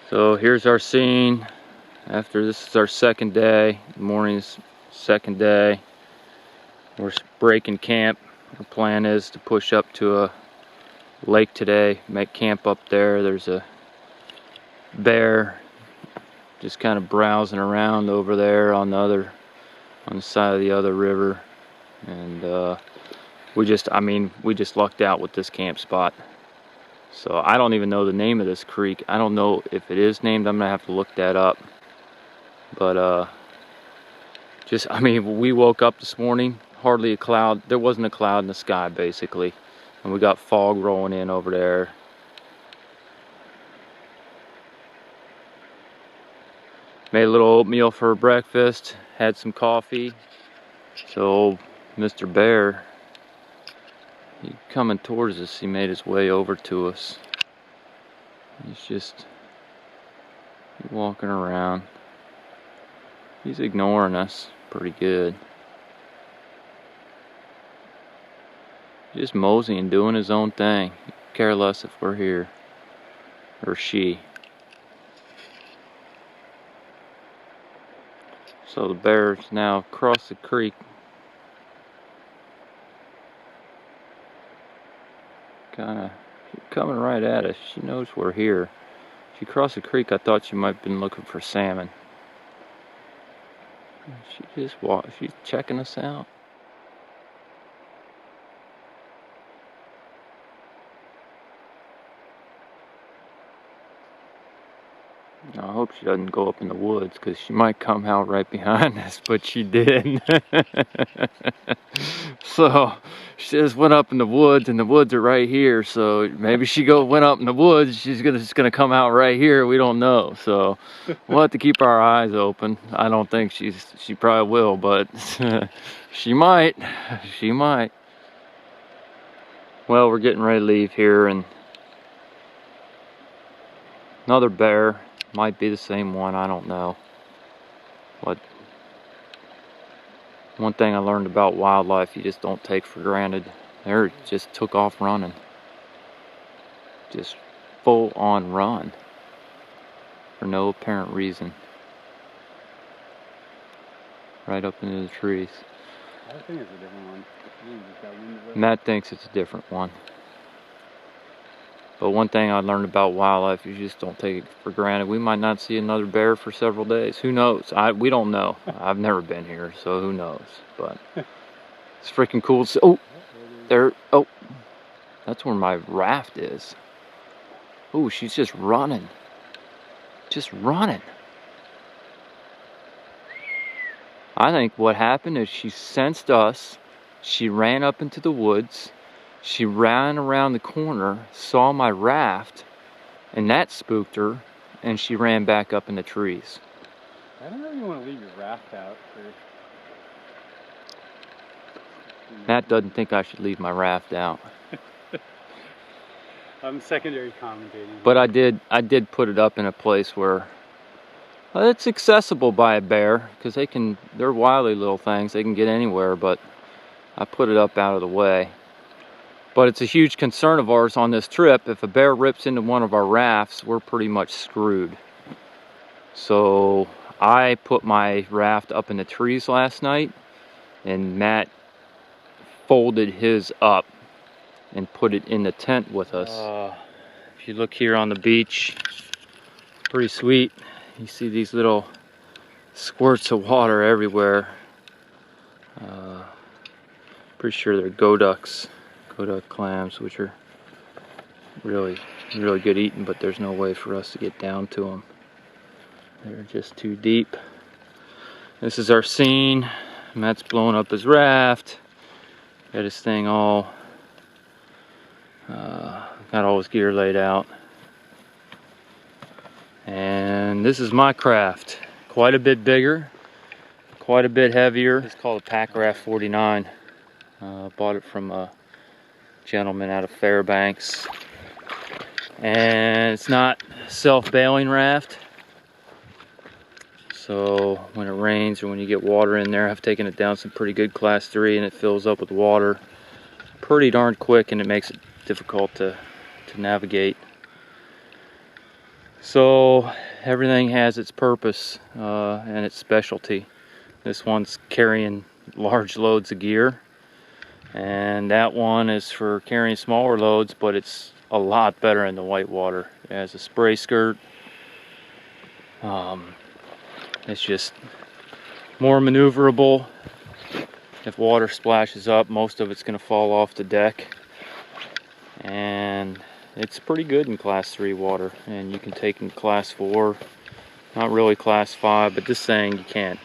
So here's our scene after this is our second day. Morning's second day. We're breaking camp. Our plan is to push up to a lake today, make camp up there. There's a bear just kind of browsing around over there on the side of the other river, and we just lucked out with this camp spot. So I don't even know the name of this creek. I don't know if it is named. I'm gonna have to look that up. But we woke up this morning, hardly a cloud. There wasn't a cloud in the sky basically, and we got fog rolling in over there. Made a little oatmeal for breakfast, had some coffee. So Mr. Bear, he's coming towards us. He made his way over to us. He's just walking around. He's ignoring us pretty good. Just moseying, doing his own thing. Care less if we're here or she. So the bear's now across the creek. Kinda coming right at us. She knows we're here. She crossed the creek. I thought she might have been looking for salmon. She just walked. She's checking us out. I hope she doesn't go up in the woods, because she might come out right behind us, but she did. So she just went up in the woods, and the woods are right here. So maybe she went up in the woods. She's just gonna come out right here. We don't know. So we'll have to keep our eyes open. I don't think she probably will, but she might. She might. Well, we're getting ready to leave here, and another bear. Might be the same one, I don't know. But one thing I learned about wildlife, you just don't take for granted. They just took off running. Just full on run. For no apparent reason. Right up into the trees. I think it's a different one. Matt thinks it's a different one. But one thing I learned about wildlife, you just don't take it for granted. We might not see another bear for several days. Who knows? We don't know. I've never been here, so who knows? But it's freaking cool to see. Oh, there. Oh, that's where my raft is. Oh, she's just running. Just running. I think what happened is she sensed us. She ran up into the woods. She ran around the corner, saw my raft, and that spooked her, and she ran back up in the trees. I don't really want to leave your raft out for... Matt doesn't think I should leave my raft out. I'm secondary commentating. But I did put it up in a place where it's accessible by a bear, because they're wily little things. They can get anywhere, but I put it up out of the way. But it's a huge concern of ours on this trip. If a bear rips into one of our rafts, we're pretty much screwed. So I put my raft up in the trees last night, and Matt folded his up and put it in the tent with us. If you look here on the beach, pretty sweet. You see these little squirts of water everywhere. Pretty sure they're goducks. Kodak clams, which are really good eating, but there's no way for us to get down to them. They're just too deep. This is our scene. Matt's blowing up his raft. Got his thing all, got all his gear laid out. And this is my craft. Quite a bit bigger, quite a bit heavier. It's called a Pack Raft 49. Bought it from a gentleman out of Fairbanks, and it's not self-bailing raft, so when it rains or when you get water in there, I've taken it down some pretty good class 3, and it fills up with water pretty darn quick, and it makes it difficult to navigate. So everything has its purpose and its specialty. This one's carrying large loads of gear, and that one is for carrying smaller loads, but it's a lot better in the whitewater. It has a spray skirt. It's just more maneuverable. If water splashes up, most of it's going to fall off the deck, and it's pretty good in class 3 water, and you can take in class 4, not really class 5, but this thing you can't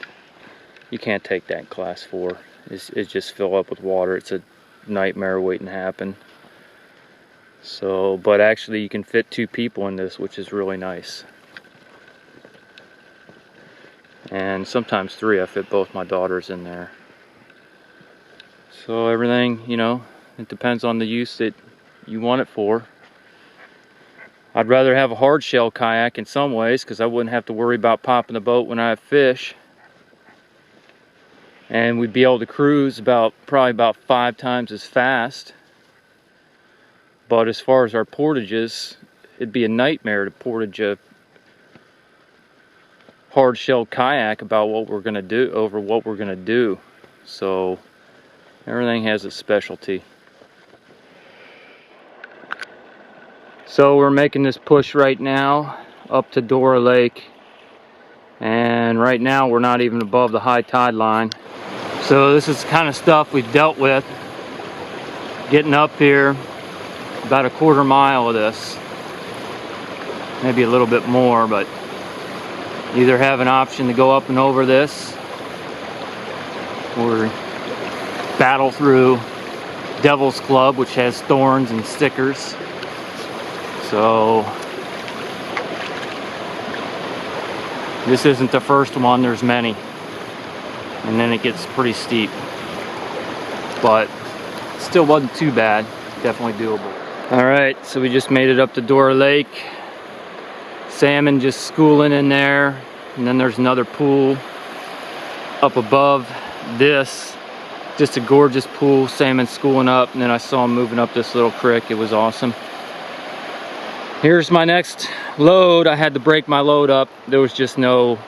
take that in class 4. It's just fill up with water. It's a nightmare waiting to happen. So, but actually you can fit 2 people in this, which is really nice. And sometimes 3. I fit both my daughters in there. So everything, you know, it depends on the use that you want it for. I'd rather have a hard shell kayak in some ways, because I wouldn't have to worry about popping the boat when I have fish. And we'd be able to cruise probably about 5 times as fast. But as far as our portages, it'd be a nightmare to portage a hard shell kayak about what we're gonna do. So everything has its specialty. So we're making this push right now up to Dora Lake, and right now we're not even above the high tide line. So this is the kind of stuff we've dealt with getting up here. About a quarter mile of this, maybe a little bit more, but either have an option to go up and over this or battle through Devil's Club, which has thorns and stickers. So this isn't the first one, there's many, and then it gets pretty steep, but still wasn't too bad. Definitely doable. All right, so we just made it up to Dora Lake. Salmon just schooling in there, and then there's another pool up above this. Just a gorgeous pool, salmon schooling up, and then I saw them moving up this little creek. It was awesome. Here's my next load. I had to break my load up. There was just no,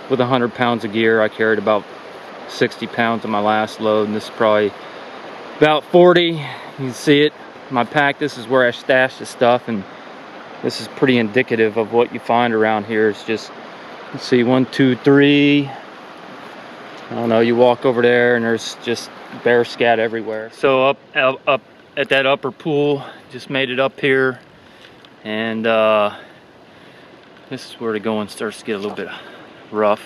with 100 pounds of gear, I carried about 60 pounds on my last load, and this is probably about 40. You can see it, my pack. This is where I stash the stuff, and this is pretty indicative of what you find around here. It's just, let's see, 1, 2, 3. I don't know, you walk over there and there's just bear scat everywhere. So up at that upper pool, just made it up here, and this is where the going starts to get a little bit rough,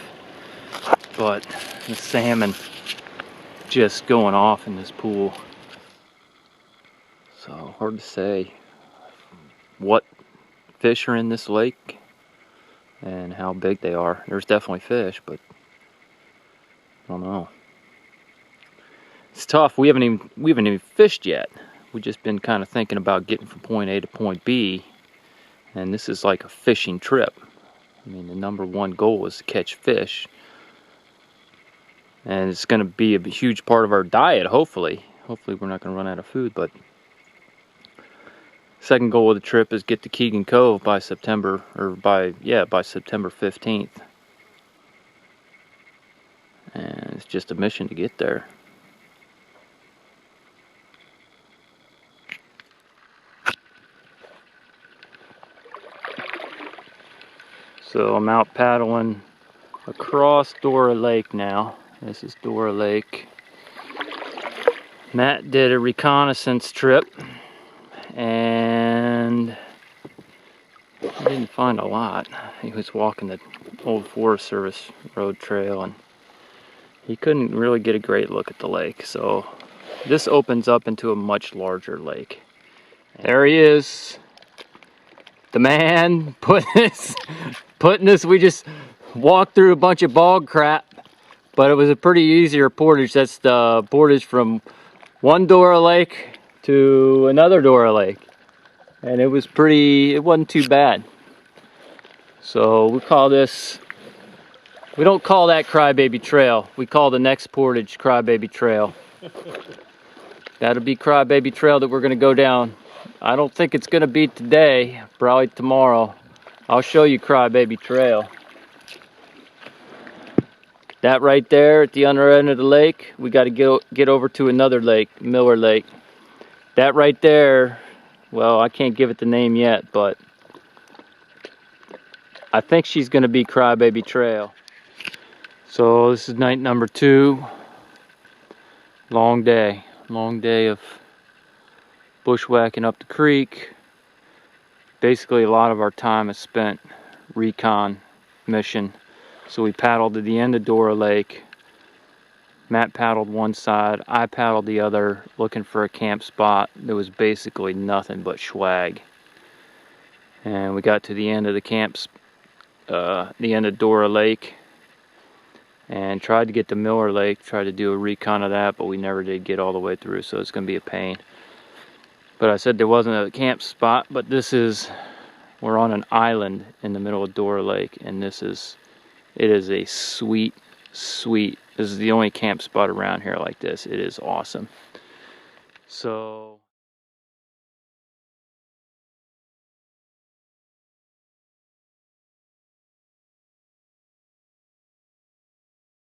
but the salmon just going off in this pool. So hard to say what fish are in this lake and how big they are. There's definitely fish, but I don't know. It's tough. We haven't even fished yet. We've just been kind of thinking about getting from point A to point B, and this is like a fishing trip. I mean, the #1 goal is to catch fish, and it's going to be a huge part of our diet. Hopefully we're not going to run out of food. But second goal of the trip is get to Keegan Cove by September 15th. And it's just a mission to get there. So I'm out paddling across Dora Lake now. This is Dora Lake. Matt did a reconnaissance trip, and he didn't find a lot. He was walking the old Forest Service road trail, and he couldn't really get a great look at the lake. So this opens up into a much larger lake. There he is, the man putting this. We just walked through a bunch of bog crap, but it was a pretty easier portage. That's the portage from one Dora Lake to another Dora Lake, and it wasn't too bad. So we call this, we don't call that Crybaby Trail. We call the next portage Crybaby Trail. That'll be Crybaby Trail that we're gonna go down. I don't think it's gonna be today, probably tomorrow. I'll show you Crybaby Trail. That right there at the other end of the lake, we got to get over to another lake, Miller Lake. That right there, well, I can't give it the name yet, but I think she's going to be Crybaby Trail. So this is night number 2. Long day of bushwhacking up the creek. Basically, a lot of our time is spent recon mission. So we paddled to the end of Dora Lake. Matt paddled one side, I paddled the other, looking for a camp spot. There was basically nothing but swag. And we got to the end of the camps, the end of Dora Lake, and tried to get to Miller Lake, tried to do a recon of that, but we never did get all the way through, so it's going to be a pain. But I said there wasn't a camp spot, but we're on an island in the middle of Dora Lake, and it is a sweet, this is the only camp spot around here like this. It is awesome. So